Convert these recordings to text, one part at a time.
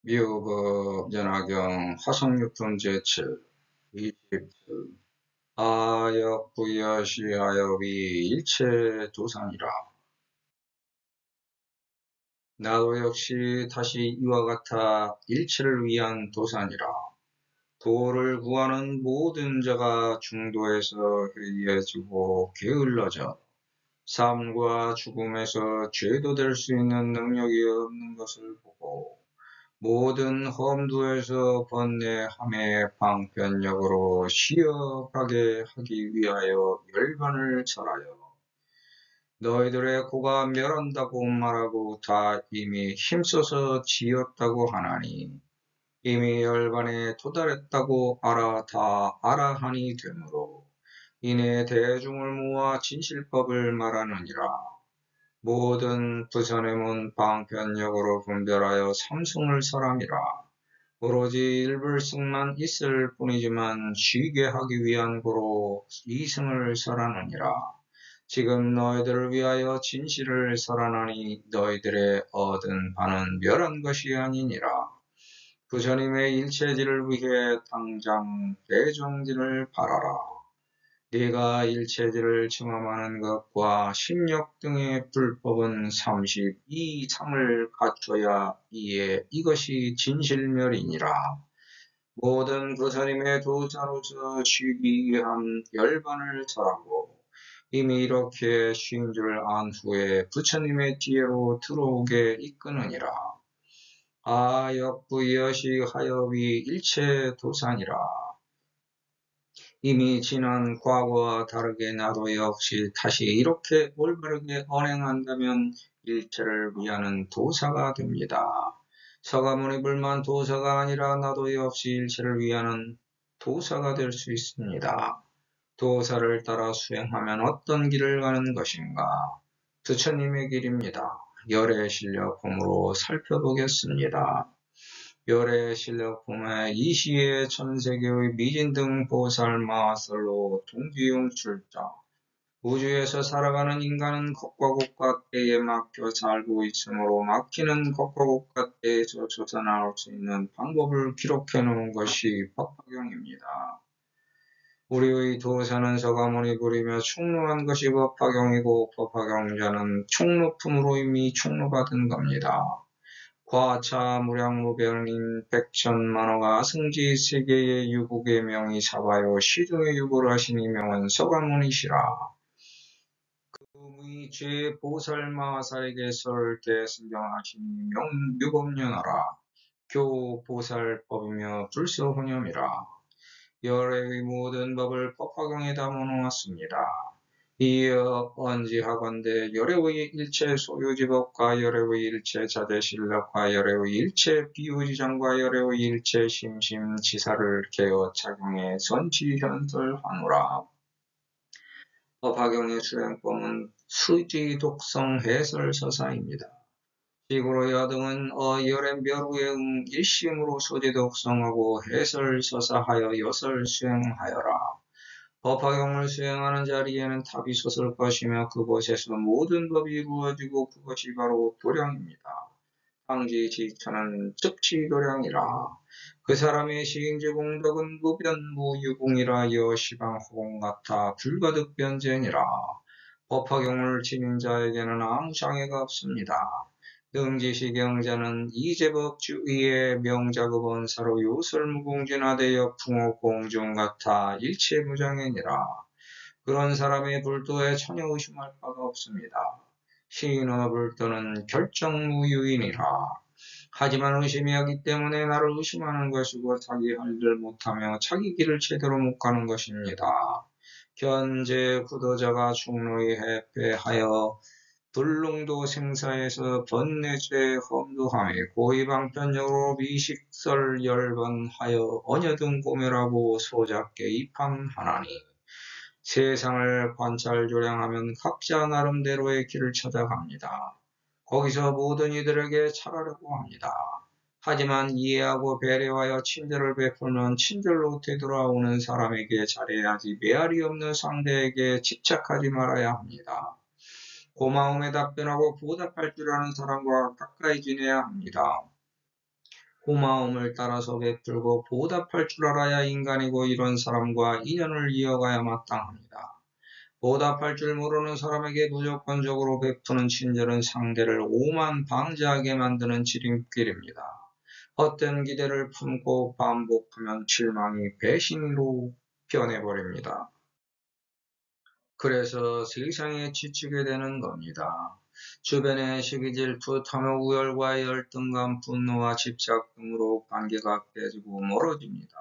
미호법 연화경 화성육품 제칠 20. 아역부여시하여비 일체도산이라. 나도 역시 다시 이와 같아 일체를 위한 도산이라. 도를 구하는 모든 자가 중도에서 해이해지고 게을러져 삶과 죽음에서 죄도 될 수 있는 능력이 없는 것을 보고 모든 험도에서 번뇌함의 방편력으로 시업하게 하기 위하여 열반을 절하여 너희들의 고가 멸한다고 말하고 다 이미 힘써서 지었다고 하나니 이미 열반에 도달했다고 다 알아하니 되므로 이내 대중을 모아 진실법을 말하느니라. 모든 부선의 문 방편력으로 분별하여 삼승을 설함이라. 오로지 일불승만 있을 뿐이지만 쉬게 하기 위한 고로 이승을 설하느니라. 지금 너희들을 위하여 진실을 설하나니 너희들의 얻은 바는 멸한 것이 아니니라. 부처님의 일체지를 위해 당장 대종지를 바라라. 네가 일체지를 증험하는 것과 심력 등의 불법은 32상을 갖춰야 이에 이것이 진실멸이니라. 모든 부처님의 도자로서 쉬기 위한 열반을 설하고 이미 이렇게 쉰 줄 안 후에 부처님의 뒤로 들어오게 이끄느니라. 아역부여시 하여위 일체 도산이라. 이미 지난 과거와 다르게 나도 역시 다시 이렇게 올바르게 언행한다면 일체를 위하는 도사가 됩니다. 서가모니불만 도사가 아니라 나도 역시 일체를 위하는 도사가 될 수 있습니다. 도사를 따라 수행하면 어떤 길을 가는 것인가? 부처님의 길입니다. 열의 실력품으로 살펴보겠습니다. 열의 실력품에 이시의 천세계의 미진 등 보살 마하설로 동기용 출자. 우주에서 살아가는 인간은 것과 곳과 때에 막혀 살고 있으므로 막히는 것과 곳과 때에서 조사나올 수 있는 방법을 기록해 놓은 것이 법화경입니다. 우리의 도사는 서가모니 부리며 충노한 것이 법화경이고 법화경자는 충노품으로 이미 충노받은 겁니다. 과차 무량무별인 백천만호가 승지 세계의 유국의 명이 사바요 시중의 유고를 하신 이명은 서가모니시라. 그의 죄 보살마하살에게 설때 승경하시니 명 유법연하라. 교 보살법이며 불서훈념이라. 열의 모든 법을 법화경에 담아놓았습니다. 이어 언지하건대 열애의 일체 소유지법과 열애의 일체 자제실력과 열애의 일체 비유지장과 열애의 일체 심심지사를 개어 착용해 선지현설하노라. 법화경의 수행법은 수지독성 해설서사입니다. 시구로 여등은 열의 멸우의 일심으로 소지독성하고 해설서사하여 여설 수행하여라. 법화경을 수행하는 자리에는 탑이 솟을 것이며 그곳에서 모든 법이 이루어지고 그것이 바로 도량입니다. 당지지천은 즉지도량이라. 그 사람의 시행제 공덕은 무변무유공이라 여시방호공 같아 불가득변제니라. 법화경을 지닌 자에게는 아무 장애가 없습니다. 능지시경자는 이제법 주위의 명자급원사로 요설무공진하되어 풍옥공중 같아 일체무장애니라. 그런 사람의 불도에 전혀 의심할 바가 없습니다. 시인의 불도는 결정무유인이라. 하지만 의심이 하기 때문에 나를 의심하는 것이고 자기 할 일을 못하며 자기 길을 제대로 못 가는 것입니다. 현재 구도자가 충노에 해패하여 불롱도 생사에서 번뇌죄 험도함에 고의방편적으로 미식설 열반하여 언여등 고멸하고 소작게 입함하나니 세상을 관찰조량하면 각자 나름대로의 길을 찾아갑니다. 거기서 모든 이들에게 잘하려고 합니다. 하지만 이해하고 배려하여 친절을 베풀면 친절로 되돌아오는 사람에게 잘해야지 메아리 없는 상대에게 집착하지 말아야 합니다. 고마움에 답변하고 보답할 줄 아는 사람과 가까이 지내야 합니다. 고마움을 따라서 베풀고 보답할 줄 알아야 인간이고 이런 사람과 인연을 이어가야 마땅합니다. 보답할 줄 모르는 사람에게 무조건적으로 베푸는 친절은 상대를 오만방자하게 만드는 지름길입니다. 헛된 기대를 품고 반복하면 실망이 배신으로 변해버립니다. 그래서 세상에 지치게 되는 겁니다. 주변의 시기, 질투, 탐욕, 우열과 열등감, 분노와 집착 등으로 관계가 깨지고 멀어집니다.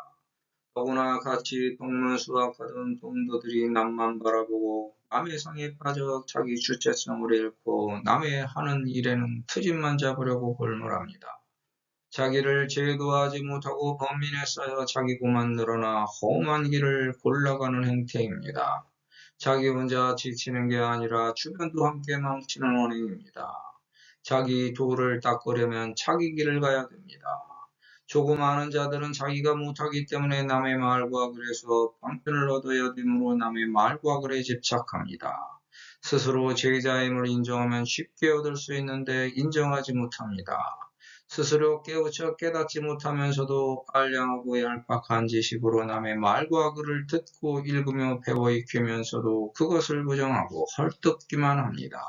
더구나 같이 동물 수확하던 동료들이 남만 바라보고 남의 상에 빠져 자기 주체성을 잃고 남의 하는 일에는 트집만 잡으려고 골몰합니다. 자기를 제도하지 못하고 범민에 쌓여 자기고만 늘어나 험한 길을 골라가는 행태입니다. 자기 혼자 지치는 게 아니라 주변도 함께 망치는 원인입니다. 자기 도를 닦으려면 자기 길을 가야 됩니다. 조금 아는 자들은 자기가 못하기 때문에 남의 말과 글에서 방편을 얻어야 되므로 남의 말과 글에 집착합니다. 스스로 제자임을 인정하면 쉽게 얻을 수 있는데 인정하지 못합니다. 스스로 깨우쳐 깨닫지 못하면서도 빨량하고 얄팍한 지식으로 남의 말과 글을 듣고 읽으며 배워 익히면서도 그것을 부정하고 헐뜯기만 합니다.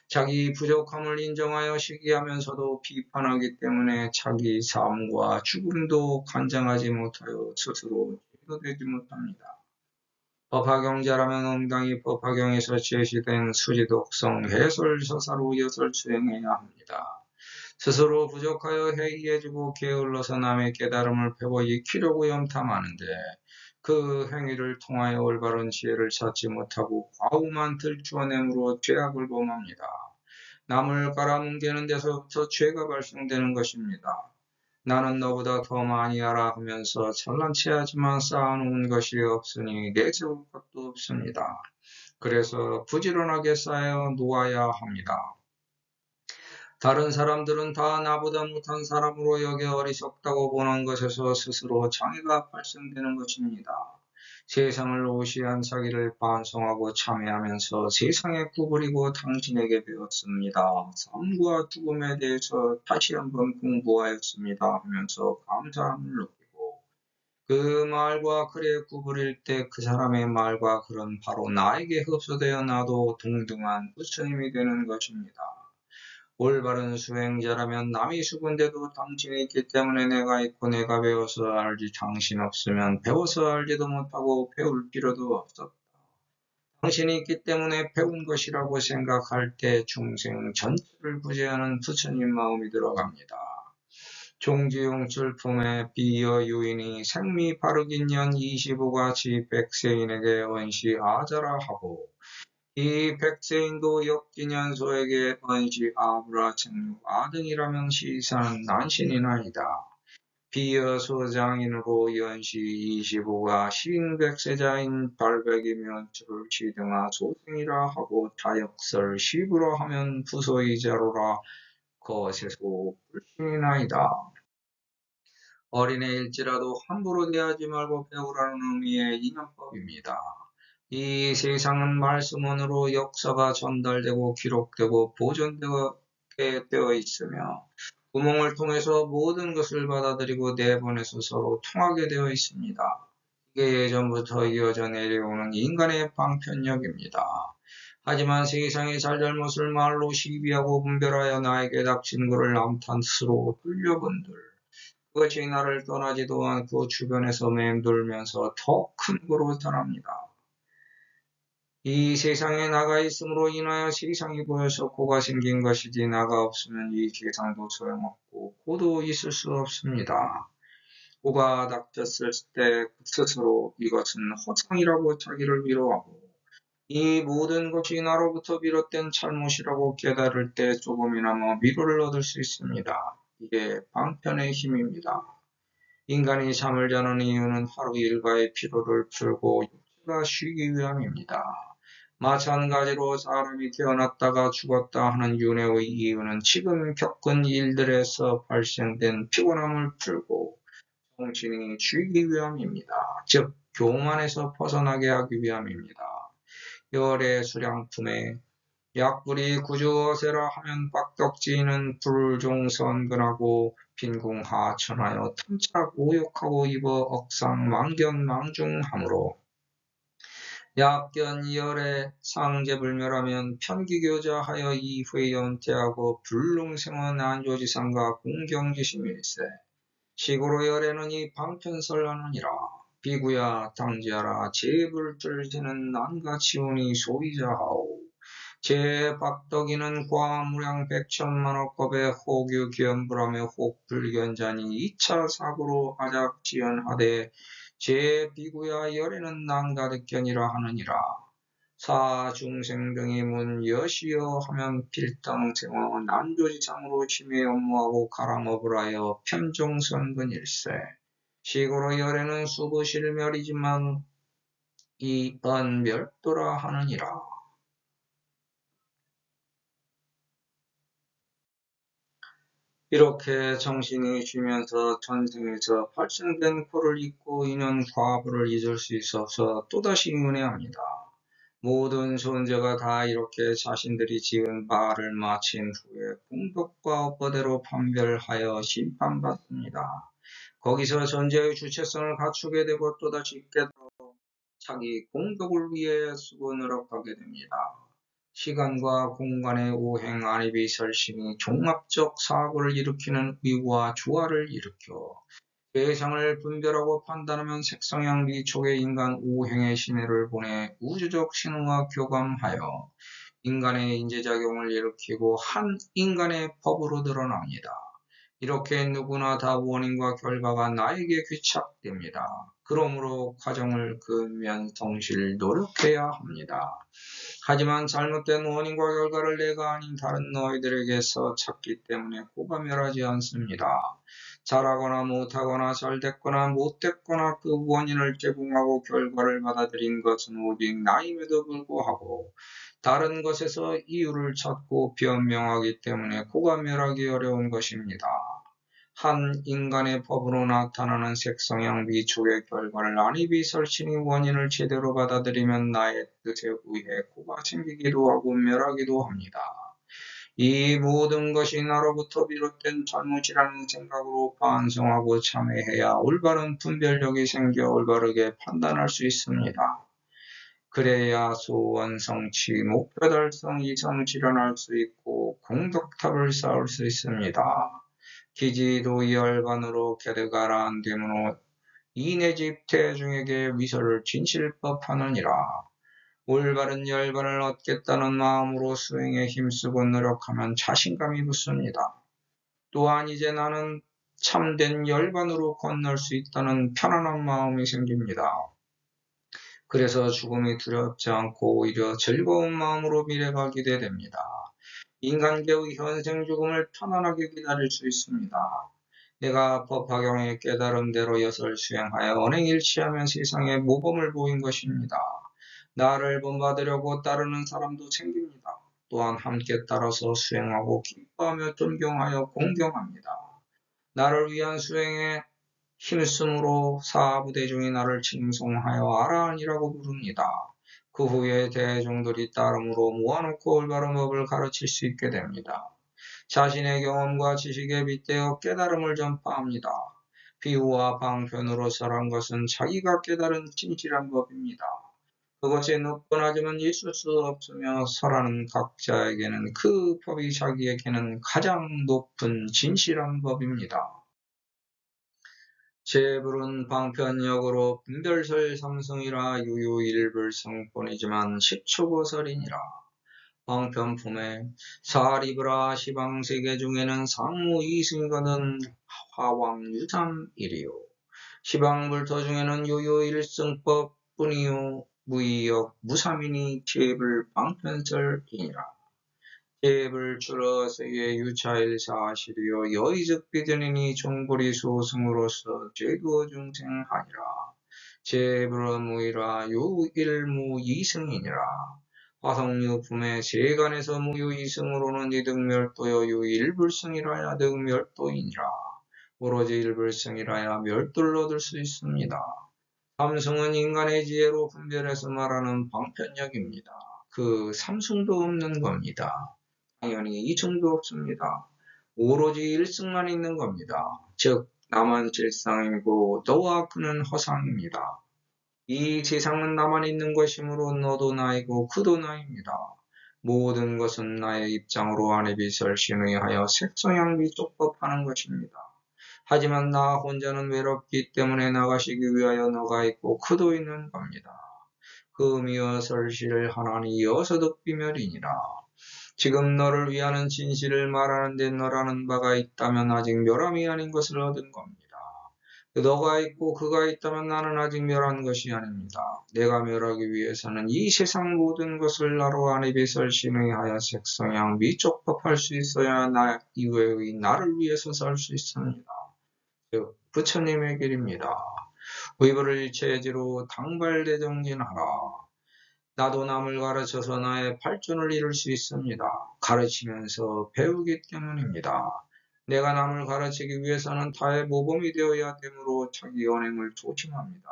자기 부족함을 인정하여 시기하면서도 비판하기 때문에 자기 삶과 죽음도 간장하지 못하여 스스로 제도되지 못합니다. 법화경자라면 응당히 법화경에서 제시된 수지독성 해설서사로 엿을 수행해야 합니다. 스스로 부족하여 해이해지고 게을러서 남의 깨달음을 배워 익히려고 염탐하는데 그 행위를 통하여 올바른 지혜를 찾지 못하고 과오만 들추어내므로 죄악을 범합니다. 남을 깔아뭉개는 데서부터 죄가 발생되는 것입니다. 나는 너보다 더 많이 알아 하면서 잘난 체하지만 쌓아놓은 것이 없으니 내세울 것도 없습니다. 그래서 부지런하게 쌓여 놓아야 합니다. 다른 사람들은 다 나보다 못한 사람으로 여겨 어리석다고 보는 것에서 스스로 장애가 발생되는 것입니다. 세상을 오시한 자기를 반성하고 참회하면서 세상에 구부리고 당신에게 배웠습니다. 삶과 죽음에 대해서 다시 한번 공부하였습니다 하면서 감사함을 느끼고 그 말과 글에 구부릴 때 그 사람의 말과 글은 바로 나에게 흡수되어 나도 동등한 부처님이 되는 것입니다. 올바른 수행자라면 남이 수군데도 당신이 있기 때문에 내가 있고 내가 배워서 알지 당신 없으면 배워서 알지도 못하고 배울 필요도 없었다. 당신이 있기 때문에 배운 것이라고 생각할 때 중생 전체를 부재하는 부처님 마음이 들어갑니다. 종지용출품에 비여 유인이 생미 바르긴 년 25가지 백세인에게 언시 아자라 하고 이 백세인도 역기년소에게 언시 아브라 생육 아등이라면 시사는 난신이나이다. 비여소장인으로 연시 25가 신백세자인 발백이면 저를 시등하 소생이라 하고 다역설 시부라 하면 부소이자로라 거세소 불신이나이다. 어린애일지라도 함부로 대하지 말고 배우라는 의미의 인연법입니다. 이 세상은 말씀원으로 역사가 전달되고 기록되고 보존되게 되어 있으며 구멍을 통해서 모든 것을 받아들이고 내보내서 서로 통하게 되어 있습니다. 이게 예전부터 이어져 내려오는 인간의 방편력입니다. 하지만 세상의 잘잘못을 말로 시비하고 분별하여 나에게 닥친 것을 남탓으로 돌려본들 그것이 나를 떠나지도 않고 주변에서 맴돌면서 더 큰 거로 전합니다. 이 세상에 나가 있음으로 인하여 세상이 보여서 고가 생긴 것이지 나가 없으면 이 세상도 소용없고 고도 있을 수 없습니다. 고가 닥쳤을 때 스스로 이것은 허상이라고 자기를 위로하고 이 모든 것이 나로부터 비롯된 잘못이라고 깨달을 때 조금이나마 위로를 얻을 수 있습니다. 이게 방편의 힘입니다. 인간이 잠을 자는 이유는 하루 일과의 피로를 풀고 육체가 쉬기 위함입니다. 마찬가지로 사람이 태어났다가 죽었다 하는 윤회의 이유는 지금 겪은 일들에서 발생된 피곤함을 풀고 정신이 쉬기 위함입니다. 즉 교만에서 벗어나게 하기 위함입니다. 열의 수량품에 약불이 구주어세라 하면 빡덕지는 불종선근하고 빈궁하천하여 탐착 오욕하고 입어 억상 망견 망중함으로 약견 열애 상제불멸하면 편기교자하여 이후에 연태하고 불능생은 안조지상과 공경지심일세. 시고로 열애는 이 방편설하느니라. 비구야 당지하라. 제불들지는 난가치오니 소이자하오. 제박덕이는 과무량 백천만억겁의 호규 기연불하며 혹불견자니 2차 사고로 아작지연하되 제비구야 열애는 난가득견이라 하느니라. 사중생 등이 문 여시여 하면 필당생어 난조지상으로 심해 업무하고 가랑업을 하여 편종선근일세. 시고로 열애는 수부실멸이지만 이언 멸도라 하느니라. 이렇게 정신이 쉬면서 전생에서 발생된 코를 잊고 이는 과부를 잊을 수 있어서 또다시 은혜합니다. 모든 존재가 다 이렇게 자신들이 지은 바를 마친 후에 공덕과 업보대로 판별하여 심판받습니다. 거기서 존재의 주체성을 갖추게 되고 또다시 깨달아 자기 공덕을 위해 수고 노력하게 됩니다. 시간과 공간의 오행 안입이 설신이 종합적 사고를 일으키는 의와 조화를 일으켜 대상을 분별하고 판단하면 색성향 미촉의 인간 오행의 신해를 보내 우주적 신호와 교감하여 인간의 인재작용을 일으키고 한 인간의 법으로 드러납니다. 이렇게 누구나 다 원인과 결과가 나에게 귀착됩니다. 그러므로 과정을 근면성실 노력해야 합니다. 하지만 잘못된 원인과 결과를 내가 아닌 다른 너희들에게서 찾기 때문에 고가멸하지 않습니다. 잘하거나 못하거나 잘됐거나 못됐거나 그 원인을 제공하고 결과를 받아들인 것은 오직 나임에도 불구하고 다른 것에서 이유를 찾고 변명하기 때문에 고가멸하기 어려운 것입니다. 한 인간의 법으로 나타나는 색성향 미촉의 결과를 안입이 설신이 원인을 제대로 받아들이면 나의 뜻에 의해 고가 생기기도 하고 멸하기도 합니다. 이 모든 것이 나로부터 비롯된 잘못이라는 생각으로 반성하고 참회해야 올바른 분별력이 생겨 올바르게 판단할 수 있습니다. 그래야 소원 성취, 목표 달성 이상 실현할 수 있고 공덕탑을 쌓을 수 있습니다. 기지도 열반으로 게드가라 안 되므로 이내집 대중에게 위설을 진실법하느니라. 올바른 열반을 얻겠다는 마음으로 수행에 힘쓰고 노력하면 자신감이 붙습니다. 또한 이제 나는 참된 열반으로 건널 수 있다는 편안한 마음이 생깁니다. 그래서 죽음이 두렵지 않고 오히려 즐거운 마음으로 미래가 기대됩니다. 인간계의 현생 죽음을 편안하게 기다릴 수 있습니다. 내가 법화경의 깨달음대로 엿을 수행하여 언행일치하면 세상에 모범을 보인 것입니다. 나를 본받으려고 따르는 사람도 생깁니다. 또한 함께 따라서 수행하고 기뻐하며 존경하여 공경합니다. 나를 위한 수행에 힘쓰므로 사부대중이 나를 칭송하여 아라한이라고 부릅니다. 그 후에 대중들이 따름으로 모아놓고 올바른 법을 가르칠 수 있게 됩니다. 자신의 경험과 지식에 빗대어 깨달음을 전파합니다. 비유와 방편으로 설한 것은 자기가 깨달은 진실한 법입니다. 그것이 높거나지만 있을 수 없으며 설하는 각자에게는 그 법이 자기에게는 가장 높은 진실한 법입니다. 제불은 방편역으로 분별설 삼성이라 유유일불성본이지만 십초거설이니라. 방편품에 사리브라 시방세계 중에는 상무 이승이거든 화왕유삼일이요. 시방불토 중에는 유유일승법 뿐이요. 무이역 무삼이니 제불 방편설이니라. 제불 출어세계 유차일사시리요. 여의적 비전이니 종불이 소승으로서 죄도 중생하니라. 제불은 무이라 유일무 이승이니라. 화성유품의 세간에서 무유이승으로는 이득멸도여 유일불승이라야 득멸도이니라. 오로지 일불승이라야 멸도를 얻을 수 있습니다. 삼승은 인간의 지혜로 분별해서 말하는 방편력입니다. 그 삼승도 없는 겁니다. 당연히 이승도 없습니다. 오로지 일승만 있는 겁니다. 즉 나만 실상이고 너와 그는 허상입니다. 이 세상은 나만 있는 것이므로 너도 나이고 그도 나입니다. 모든 것은 나의 입장으로 안에 빛을 신의하여 색성향 비쪽법하는 것입니다. 하지만 나 혼자는 외롭기 때문에 나가시기 위하여 너가 있고 그도 있는 겁니다. 금이여 설실 하나니 여서득 비멸이니라. 지금 너를 위하는 진실을 말하는데 너라는 바가 있다면 아직 멸함이 아닌 것을 얻은 겁니다. 너가 있고 그가 있다면 나는 아직 멸한 것이 아닙니다. 내가 멸하기 위해서는 이 세상 모든 것을 나로 안에 빛을 신의하여 색성향 미쪽법할 수 있어야 나 이외의 나를 위해서 살 수 있습니다. 즉 부처님의 길입니다. 의부를 일체지로 당발대정진하라. 나도 남을 가르쳐서 나의 발전을 이룰 수 있습니다. 가르치면서 배우기 때문입니다. 내가 남을 가르치기 위해서는 타의 모범이 되어야 되므로 자기 언행을 조심합니다.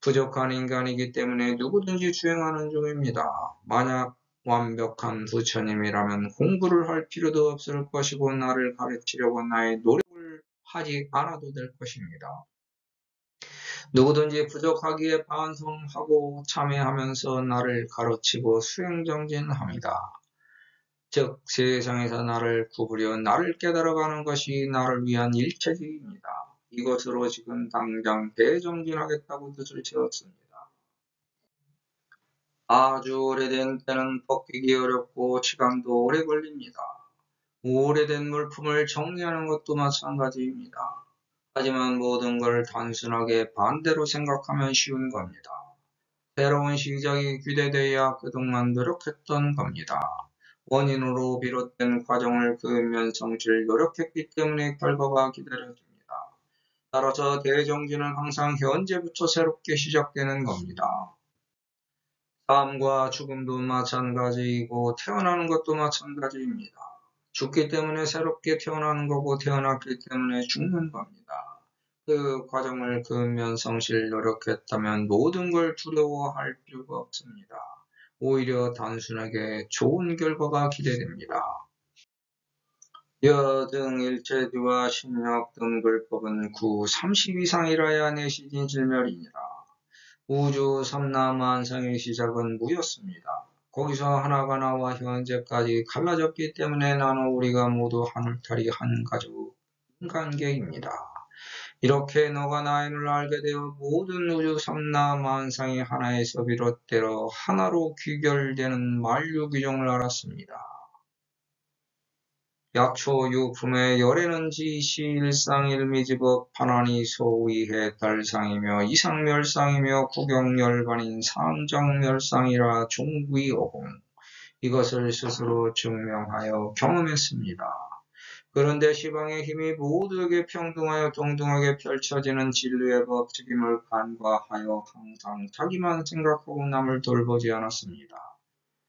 부족한 인간이기 때문에 누구든지 주행하는 중입니다. 만약 완벽한 부처님이라면 공부를 할 필요도 없을 것이고 나를 가르치려고 나의 노력을 하지 않아도 될 것입니다. 누구든지 부족하기에 반성하고 참회하면서 나를 가르치고 수행정진합니다. 즉 세상에서 나를 구부려 나를 깨달아가는 것이 나를 위한 일체직입니다. 이것으로 지금 당장 대정진하겠다고 뜻을 지었습니다. 아주 오래된 때는 벗기기 어렵고 시간도 오래 걸립니다. 오래된 물품을 정리하는 것도 마찬가지입니다. 하지만 모든 걸 단순하게 반대로 생각하면 쉬운 겁니다. 새로운 시작이 기대돼야 그동안 노력했던 겁니다. 원인으로 비롯된 과정을 그으면 성실 노력했기 때문에 결과가 기다려집니다. 따라서 대정진은 항상 현재부터 새롭게 시작되는 겁니다. 삶과 죽음도 마찬가지이고 태어나는 것도 마찬가지입니다. 죽기 때문에 새롭게 태어나는 거고 태어났기 때문에 죽는 겁니다. 그 과정을 그으면 성실 노력했다면 모든 걸 두려워할 필요가 없습니다. 오히려 단순하게 좋은 결과가 기대됩니다. 여등 일체주와 심력 등 불법은 9, 30 이상이라야 내시진 질멸이니라. 우주 삼라만상의 시작은 무였습니다. 거기서 하나가 나와 현재까지 갈라졌기 때문에 나는 우리가 모두 하늘탈이 한 가족 인간계입니다. 이렇게 너가 나인을 알게 되어 모든 우주 삼라만상이 하나에서 비롯되어 하나로 귀결되는 만류규정을 알았습니다. 약초 유품의 열에는 지시 일상일미지법 반환이 소위해 달상이며 이상멸상이며 구경열반인 상정멸상이라 종구이오공 이것을 스스로 증명하여 경험했습니다. 그런데 시방의 힘이 모두에게 평등하여 동등하게 펼쳐지는 진리의 법칙임을 간과하여 항상 자기만 생각하고 남을 돌보지 않았습니다.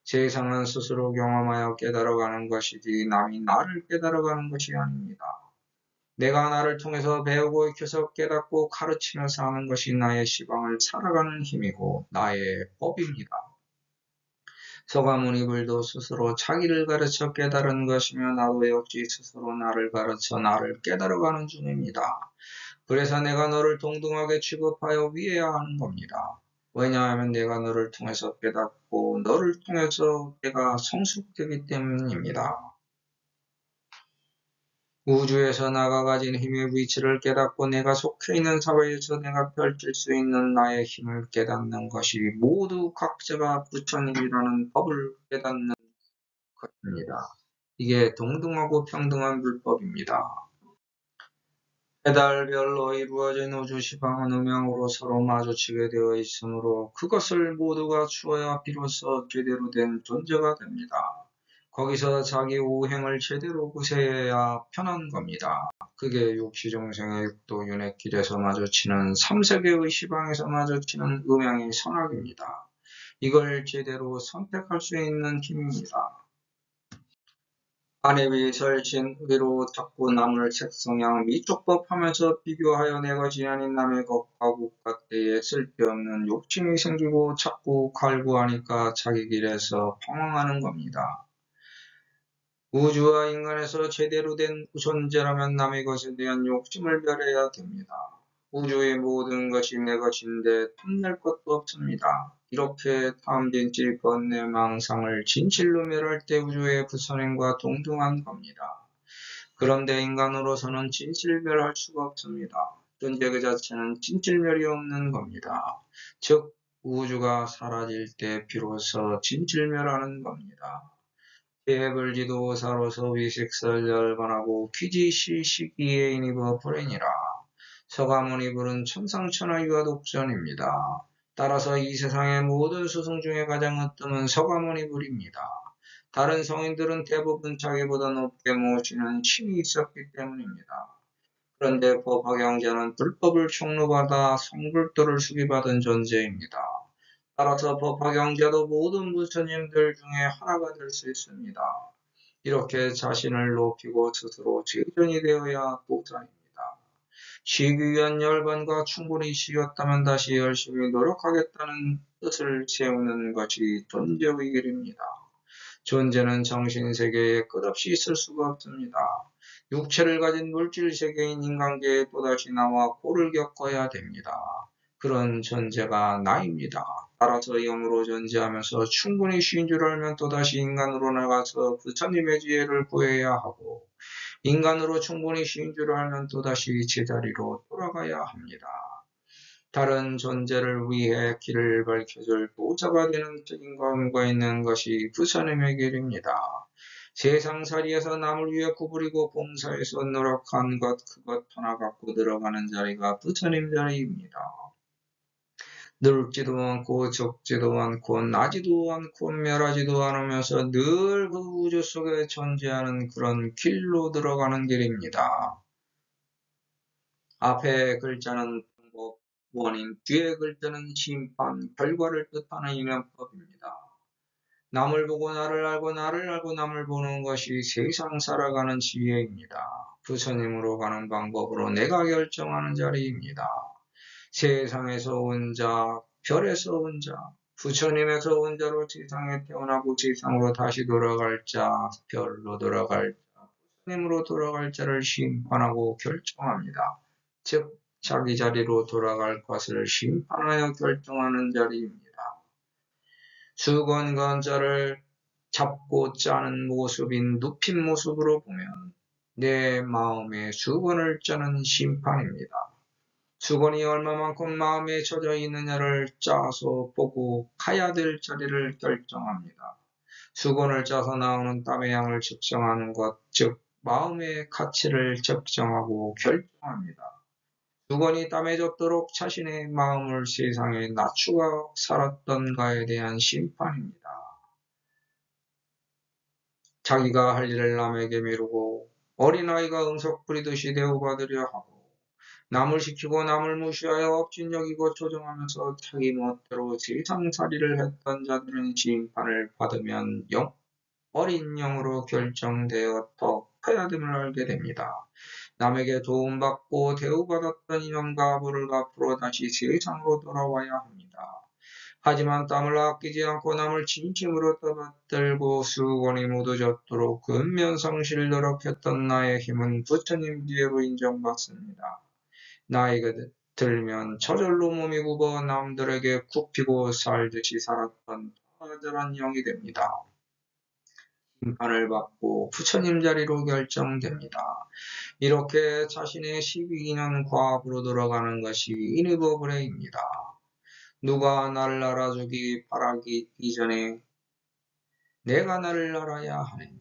세상은 스스로 경험하여 깨달아가는 것이지 남이 나를 깨달아가는 것이 아닙니다. 내가 나를 통해서 배우고 익혀서 깨닫고 가르치며 사는 것이 나의 시방을 살아가는 힘이고 나의 법입니다. 서가모니불도 스스로 자기를 가르쳐 깨달은 것이며 나도 역시 스스로 나를 가르쳐 나를 깨달아가는 중입니다. 그래서 내가 너를 동등하게 취급하여 위해야 하는 겁니다. 왜냐하면 내가 너를 통해서 깨닫고 너를 통해서 내가 성숙되기 때문입니다. 우주에서 나가 가진 힘의 위치를 깨닫고 내가 속해 있는 사회에서 내가 펼칠 수 있는 나의 힘을 깨닫는 것이 모두 각자가 부처님이라는 법을 깨닫는 것입니다. 이게 동등하고 평등한 불법입니다. 해달별로 이루어진 우주 시방은 음양으로 서로 마주치게 되어 있으므로 그것을 모두가 추어야 비로소 제대로 된 존재가 됩니다. 거기서 자기 오행을 제대로 구세해야 편한 겁니다. 그게 육시중생의 육도 윤회길에서 마주치는 3세계의 시방에서 마주치는 음양의 선악입니다. 이걸 제대로 선택할 수 있는 힘입니다. 안에 설신 의로 자꾸 남을 색성향 미쪽법하면서 비교하여 내 것이 아닌 남의 것과 국가때에 쓸데없는 욕심이 생기고 자꾸 갈구하니까 자기 길에서 방황하는 겁니다. 우주와 인간에서 제대로 된 존재라면 남의 것에 대한 욕심을 버려야 됩니다. 우주의 모든 것이 내 것인데 탐낼 것도 없습니다. 이렇게 탐진치 번뇌망상을 진실로 멸할 때 우주의 부처님과 동등한 겁니다. 그런데 인간으로서는 진실멸할 수가 없습니다. 존재 그 자체는 진실멸이 없는 겁니다. 즉 우주가 사라질 때 비로소 진실멸하는 겁니다. 대불지도사로서 위식설 열반하고 귀지시 시기에인이버 불행이라. 서가모니 불은 천상천하 유아독전입니다. 따라서 이 세상의 모든 스승 중에 가장 으뜸은 서가모니 불입니다. 다른 성인들은 대부분 자기보다 높게 모시는 신이 있었기 때문입니다. 그런데 법화경자는 불법을 총로받아 성불도를 수기받은 존재입니다. 따라서 법화경자도 모든 부처님들 중에 하나가 될 수 있습니다. 이렇게 자신을 높이고 스스로 제전이 되어야 도자입니다. 쉬기 위한 열반과 충분히 쉬었다면 다시 열심히 노력하겠다는 뜻을 세우는 것이 존재의 길입니다. 존재는 정신세계에 끝없이 있을 수가 없습니다. 육체를 가진 물질세계인 인간계에 또다시 나와 고를 겪어야 됩니다. 그런 존재가 나입니다. 따라서 영으로 존재하면서 충분히 쉰 줄 알면 또다시 인간으로 나가서 부처님의 지혜를 구해야 하고 인간으로 충분히 쉰 줄 알면 또다시 제자리로 돌아가야 합니다. 다른 존재를 위해 길을 밝혀줄 보좌가 되는 책임과 의무가 있는 것이 부처님의 길입니다. 세상살이에서 남을 위해 구부리고 봉사해서 노력한 것 그것 하나 갖고 들어가는 자리가 부처님 자리입니다. 늙지도 않고 적지도 않고 나지도 않고 멸하지도 않으면서 늘 그 우주 속에 존재하는 그런 길로 들어가는 길입니다. 앞에 글자는 방법, 원인, 뒤에 글자는 심판, 결과를 뜻하는 이명법입니다. 남을 보고 나를 알고 나를 알고 남을 보는 것이 세상 살아가는 지혜입니다. 부처님으로 가는 방법으로 내가 결정하는 자리입니다. 세상에서 온 자, 별에서 온 자, 부처님에서 온 자로 세상에 태어나고 세상으로 다시 돌아갈 자, 별로 돌아갈 자, 부처님으로 돌아갈 자를 심판하고 결정합니다. 즉 자기 자리로 돌아갈 것을 심판하여 결정하는 자리입니다. 수건관자를 잡고 짜는 모습인 눕힌 모습으로 보면 내 마음에 수건을 짜는 심판입니다. 수건이 얼마만큼 마음에 젖어 있느냐를 짜서 보고 가야 될 자리를 결정합니다. 수건을 짜서 나오는 땀의 양을 측정하는 것, 즉 마음의 가치를 측정하고 결정합니다. 수건이 땀에 젖도록 자신의 마음을 세상에 낮추어 살았던가에 대한 심판입니다. 자기가 할 일을 남에게 미루고 어린아이가 응석 부리듯이 대우받으려 하고 남을 시키고 남을 무시하여 업진여기고 조종하면서 자기 멋대로 세상살이를 했던 자들은 심판을 받으면 어린 영으로 결정되어 더 커야 됨을 알게 됩니다. 남에게 도움받고 대우받았던 이념과 부를 앞으로 다시 세상으로 돌아와야 합니다. 하지만 땀을 아끼지 않고 남을 진심으로 떠받들고 수건이 모두 젖도록 근면성실 노력했던 나의 힘은 부처님 뒤에로 인정받습니다. 나이가 들면 저절로 몸이 굽어 남들에게 굽히고 살듯이 살았던 처절한 영이 됩니다. 심판을 받고 부처님 자리로 결정됩니다. 이렇게 자신의 12인연 과업으로 돌아가는 것이 인의법을해입니다. 누가 나를 알아주기 바라기 이전에 내가 나를 알아야 하네.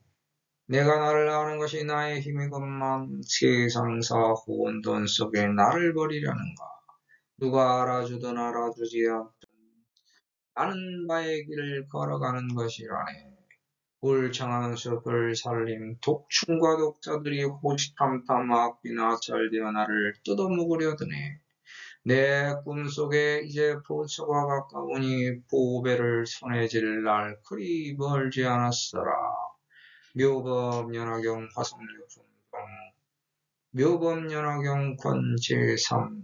내가 나를 아는 것이 나의 힘이건만 세상사 혼돈 속에 나를 버리려는가. 누가 알아주든 알아주지 않든 나는 나의 길을 걸어가는 것이라네. 울창한 숲을 살림 독충과 독자들이 호시탐탐 악비나 잘되어 나를 뜯어먹으려 드네. 내 꿈속에 이제 보초가 가까우니 보배를 손에 질 날 그리 멀지 않았어라. 묘법연화경 화성유품경 묘법연화경 권제3